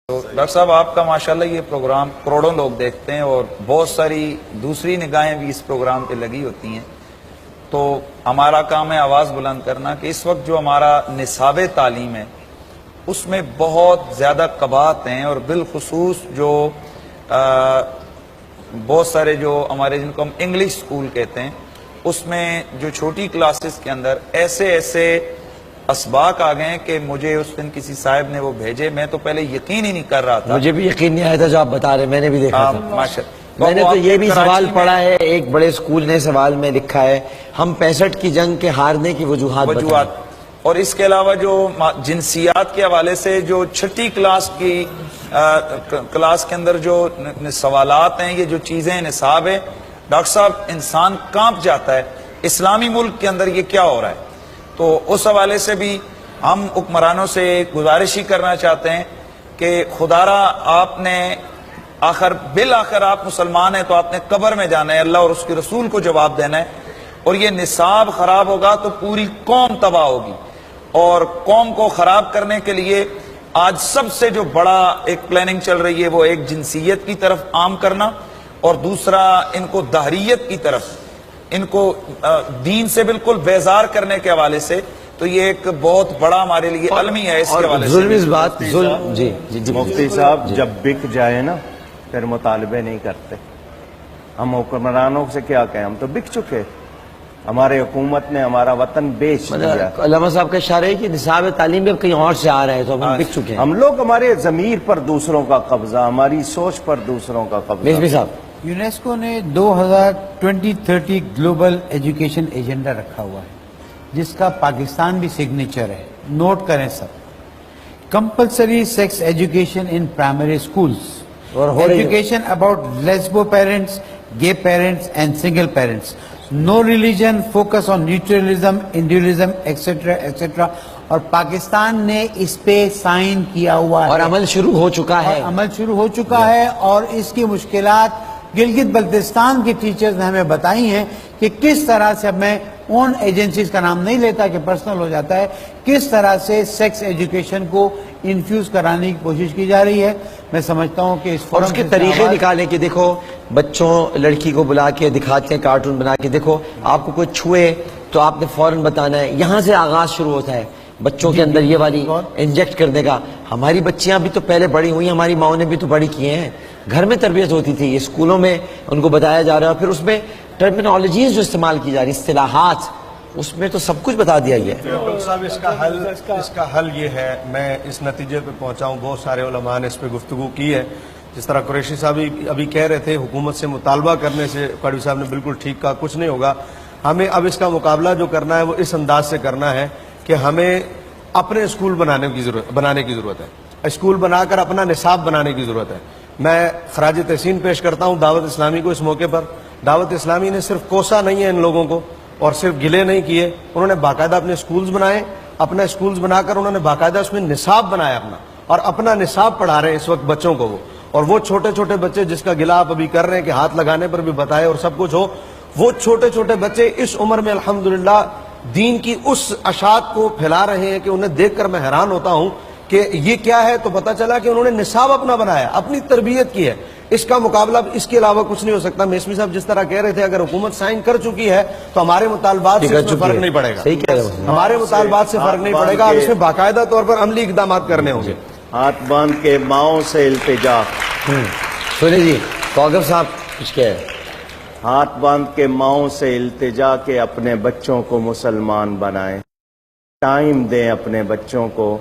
تو ڈاکٹر صاحب آپ کا ماشاءاللہ یہ پروگرام کروڑوں لوگ دیکھتے ہیں اور بہت ساری دوسری نگاہیں بھی اس پروگرام پہ لگی ہوتی ہیں، تو ہمارا کام ہے آواز بلند کرنا کہ اس وقت جو ہمارا نصاب تعلیم ہے اس میں بہت زیادہ قباحت ہیں، اور بالخصوص جو بہت سارے جو ہمارے جن کو ہم انگلش سکول کہتے ہیں اس میں جو چھوٹی کلاسز کے اندر ایسے اسباق آ گئے ہیں کہ مجھے اس دن کسی صاحب نے وہ بھیجے، میں تو پہلے یقین ہی نہیں کر رہا تھا، مجھے بھی یقین نہیں آیا تھا جو آپ بتا رہے، میں نے بھی دیکھا تھا۔ ماشاءاللہ میں نے تو یہ بھی سوال پڑھا ہے، ایک بڑے سکول نے سوال میں لکھا ہے ہم 65 کی جنگ کے ہارنے کی وجوہات بتائیں۔ اور اس کے علاوہ جو جنسیات کے حوالے سے جو چھٹی کلاس کے اندر جو سوالات ہیں، یہ جو چیزیں نصاب ہے، ڈاکٹر صاحب انسان کانپ جاتا ہے اسلامی ملک کے اندر یہ کیا ہو رہا ہے۔ تو اس حوالے سے بھی ہم حکمرانوں سے گزارش ہی کرنا چاہتے ہیں کہ خدارا آپ نے بالآخر آپ مسلمان ہیں تو آپ نے قبر میں جانا ہے، اللہ اور اس کے رسول کو جواب دینا ہے، اور یہ نصاب خراب ہوگا تو پوری قوم تباہ ہوگی، اور قوم کو خراب کرنے کے لیے آج سب سے جو بڑا ایک پلاننگ چل رہی ہے وہ ایک جنسیت کی طرف عام کرنا، اور دوسرا ان کو دہریت کی طرف، ان کو دین سے بالکل بیزار کرنے کے حوالے سے، تو یہ ایک بہت بڑا ہمارے لیے علمی ہے اس کے حوالے سے۔ جی مفتی صاحب جب بک جائے نا پھر مطالبے نہیں کرتے، ہم حکمرانوں سے کیا کہیں، ہم تو بک چکے، ہمارے حکومت نے ہمارا وطن بیچ دیا۔ علامہ صاحب کا اشارہ ہے کہ نصاب تعلیم بھی کہیں اور سے آ رہا ہے تو ہم بک چکے ہیں، ہم لوگ ہمارے ضمیر پر دوسروں کا قبضہ، ہماری سوچ پر دوسروں کا قبضہ۔ صاحب یونیسکو نے 2020-30 گلوبل ایجوکیشن ایجنڈا رکھا ہوا ہے جس کا پاکستان بھی سگنیچر ہے، نوٹ کریں سب۔ Compulsory sex education in primary schools, education about lesbo parents, gay parents and single parents, no religion, focus on neutralism, individualism et cetera et cetera, اور پاکستان نے اس پہ سائن کیا ہوا ہے اور عمل شروع ہو چکا ہے، اور اس کی مشکلات گلگت بلتستان کے ٹیچرز نے ہمیں بتائی ہیں کہ کس طرح سے، اب میں اون ایجنسیز کا نام نہیں لیتا کہ پرسنل ہو جاتا ہے، کس طرح سے سیکس ایجوکیشن کو انفیوز کرانے کی کوشش کی جا رہی ہے۔ میں سمجھتا ہوں کہ اور اس کے طریقے نکالیں کہ دیکھو بچوں لڑکی کو بلا کے دکھاتے ہیں کارٹون بنا کے، دیکھو آپ کو کوئی چھوئے تو آپ نے فوراً بتانا ہے، یہاں سے آغاز شروع ہوتا ہے بچوں کے اندر یہ والی انجیکٹ کرنے کا۔ ہماری بچیاں بھی تو پہلے بڑی ہوئی، ہماری ماؤں نے بھی تو بڑی کیے ہیں، گھر میں تربیت ہوتی تھی، یہ اسکولوں میں ان کو بتایا جا رہا ہے، پھر اس میں ٹرمینالوجیز جو استعمال کی جا رہی، اصطلاحات، اس میں تو سب کچھ بتا دیا گیا ہے۔ ڈاکٹر صاحب اس کا حل یہ ہے، میں اس نتیجے پہ پہنچا ہوں، بہت سارے علماء نے اس پہ گفتگو کی ہے، جس طرح قریشی صاحب ابھی کہہ رہے تھے حکومت سے مطالبہ کرنے سے، قادری صاحب نے بالکل ٹھیک کہا، کچھ نہیں ہوگا، ہمیں اب اس کا مقابلہ جو کرنا ہے وہ اس انداز سے کرنا ہے کہ ہمیں اپنے اسکول بنانے کی ضرورت ہے، اسکول بنا کر اپنا نصاب بنانے کی ضرورت ہے۔ میں خراج تحسین پیش کرتا ہوں دعوت اسلامی کو اس موقع پر۔ دعوت اسلامی نے صرف کوسا نہیں ہے ان لوگوں کو، اور صرف گلے نہیں کیے، انہوں نے باقاعدہ اپنے اسکولز بنائے، اپنا اسکولز بنا کر انہوں نے باقاعدہ اس میں نصاب بنایا اپنا، اور اپنا نصاب پڑھا رہے ہیں اس وقت بچوں کو وہ، اور وہ چھوٹے چھوٹے بچے جس کا گلہ آپ ابھی کر رہے ہیں کہ ہاتھ لگانے پر بھی بتائے اور سب کچھ ہو، وہ چھوٹے چھوٹے بچے اس عمر میں الحمدللہ دین کی اس اشاعت کو پھیلا رہے ہیں کہ انہیں دیکھ کر میں حیران ہوتا ہوں کہ یہ کیا ہے، تو پتہ چلا کہ انہوں نے نصاب اپنا بنایا، اپنی تربیت کی ہے۔ اس کا مقابلہ اس کے علاوہ کچھ نہیں ہو سکتا۔ میسمی صاحب جس طرح کہہ رہے تھے اگر حکومت سائن کر چکی ہے تو ہمارے مطالبات سے فرق نہیں پڑے گا، ہمارے مطالبات سے فرق نہیں پڑے گا، اور اس میں باقاعدہ طور پر عملی اقدامات کرنے ہوں گے۔ ہاتھ باندھ کے ماؤں سے التجا، سنیں جی کوگب صاحب کچھ کہہ رہے ہیں۔ ہاتھ باندھ کے ماؤں سے التجا کے اپنے بچوں کو مسلمان بنائیں، ٹائم دیں اپنے بچوں کو۔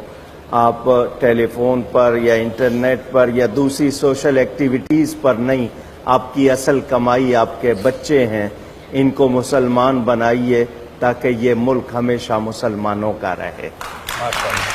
آپ ٹیلی فون پر یا انٹرنیٹ پر یا دوسری سوشل ایکٹیویٹیز پر نہیں، آپ کی اصل کمائی آپ کے بچے ہیں، ان کو مسلمان بنائیے تاکہ یہ ملک ہمیشہ مسلمانوں کا رہے۔